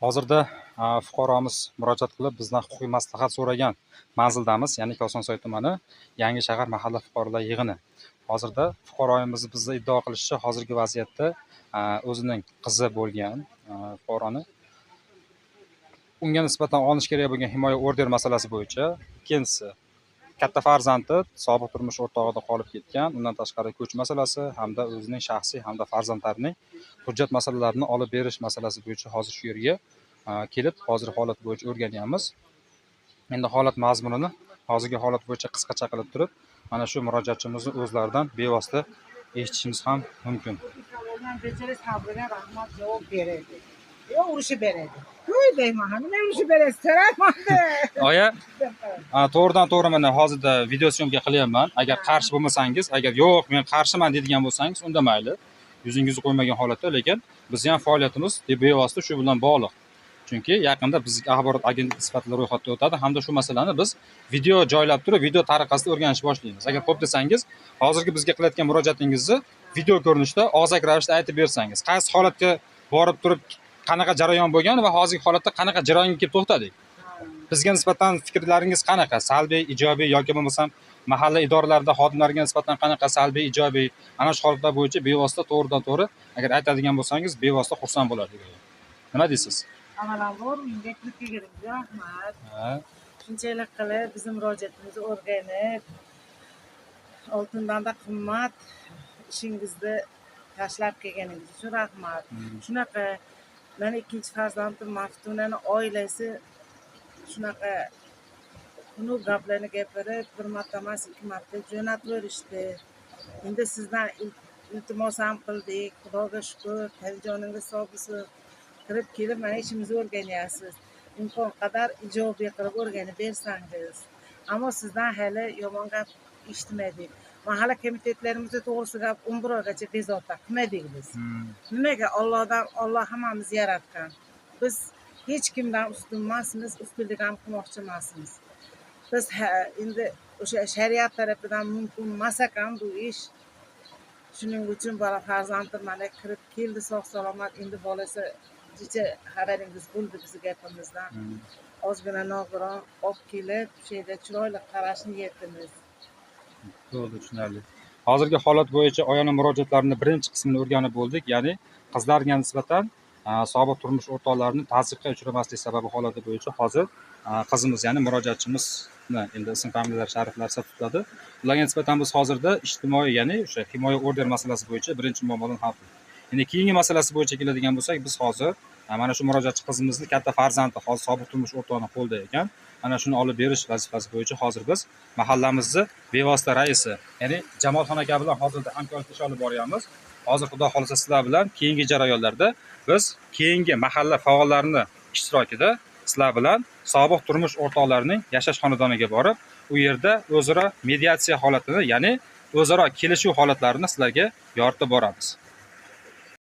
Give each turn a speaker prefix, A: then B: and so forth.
A: Hozirda fuqaromiz murojaat qilib bizdan huquqiy maslahat so'ragan manzildamiz, ya'ni Kosonsoy tumani Yangi shahar mahalla fuqarolar yig'ini. Hozirda fuqaromiz bizga iddao qilishicha, hozirgi vaziyatda o'zining qizi bo'lgan fuqaroni unga nisbatan olinish kerak bo'lgan himoya order masalasi bo'yicha ikkinchisi katta farzandi sobiq turmush o'rtog'ida qolib ketgan, undan tashqari ko'ch masalasi hamda o'zining shaxsiy hamda farzandlarining hujjat masalalarini olib berish masalasi bo'yicha hozir shu yerga kelib, hozir holat bo'yicha o'rganyapmiz. Endi holat mazmunini hozirgi holat bo'yicha qisqacha qilib turib, mana shu murojaatchimizni o'zlaridan bevosita eshitishimiz ham mumkin. Oya, to'g'ridan to'g'ri mana hozirda video syomka qilyapman. Agar qarshi bo'lmasangiz, agar yo'q, men qarshiman deydigan bo'lsangiz, unda mayli. Yuzingizni qo'ymagan holatda, lekin bizni ham faoliyatimiz bevosita shu bilan bog'liq. Chunki yaqinda bizning axborot agentligi sifatida ro'yxatga o'tadi hamda shu masalani biz video joylab turib, video tariqasida o'rganish boshlaymiz. Agar xo'p desangiz, hozirgi bizga qilayotgan murojaatingizni video ko'rinishda og'zaki ravishda aytib bersangiz, qaysi holatga borib turib qanaqa jarayon bo'lgan va hozirgi holatda qanaqa jarayonga kelib to'xtadik. Bizga nisbatan fikrlaringiz qanaqa? Salbiy, ijobiy yoki bo'lmasam mahalla idoralarida xodimlarga nisbatan qanaqa salbiy, ijobiy, ana shu holatlar bo'yicha bevosita to'g'ridan to'g'ri agar aytadigan bo'lsangiz, bevosita xursand bo'lardik. Nima deysiz?
B: Avvalambor menga kirib kelganingiz rahmat. Shunchalik qilib bizim murojaatimizni o'rganib, oltindan da qimmat ishingizni tashlab kelganingiz uchun rahmat. Shunaqa meni ikkinchi farzandim Maftunani oilasi shunaqa uni gaplarni gapirib, bir marta emas, ikki marta jo'natib berishdi. Endi sizdan iltimos ham qildik. Xudoga shukr, joningiz sog' bo'lsin. Kirib kelib mana ishimizni o'rganyapsiz. Imkon qadar ijobiy qilib o'rganib bersangiz. Ammo sizdan hali yomon gap eshitmadik. Mahalla komitetlarimiz to'g'risida 11 oygacha bezovta qilmadik biz. Nimaga? Alloh hammamizni yaratgan. Biz hech kimdan ustun emasmiz, ustunlik ham qilmoqchi emasmiz. Biz endi o'sha shariat tarafidan mumkin emas ekan bu ish. Shuning uchun bola farzandim mana kirib keldi sog' salomat. Endi bolasi kecha xabaringiz bo'ldi bizni gapimizdan. Ozgina nogiron olib kelib, shu yerda chiroyli qarashni yetdimiz.
A: To'g'ri, tushunarli. Hozirgi holat bo'yicha oyoning murojaatlarini birinchi qismini o'rganib bo'ldik, ya'ni qizlarga nisbatan sobiq turmush o'rtoqlarining tazyiqqa uchramaslik sababi holati bo'yicha hozir qizimiz, ya'ni murojaatchimizni endi ism familiyalar shariflar tutiladi. Ularga nisbatan biz hozirda ijtimoiy, ya'ni o'sha himoya order masalasi bo'yicha birinchi muammodan hal qildik. Endi keyingi masalasi bo'yicha keladigan bo'lsak, biz hozir mana shu murojaatchi qizimizni katta farzandi hozir sobiq turmush o'rtog'ining qo'lida ekan. Mana shuni olib berish vazifasi bo'yicha hozir biz mahallamizni bevosita raisi, ya'ni Jamolxon aka bilan hozirda hamkorlik ish olib boryapmiz. Hozir xudo xolisa sizlar bilan keyingi jarayonlarda biz keyingi mahalla faollarini ishtirokida sizlar bilan sobiq turmush o'rtoqlarining yashash xonadoniga borib, u yerda o'zaro mediatsiya holatini, ya'ni o'zaro kelishuv holatlarini sizlarga yoritib boramiz.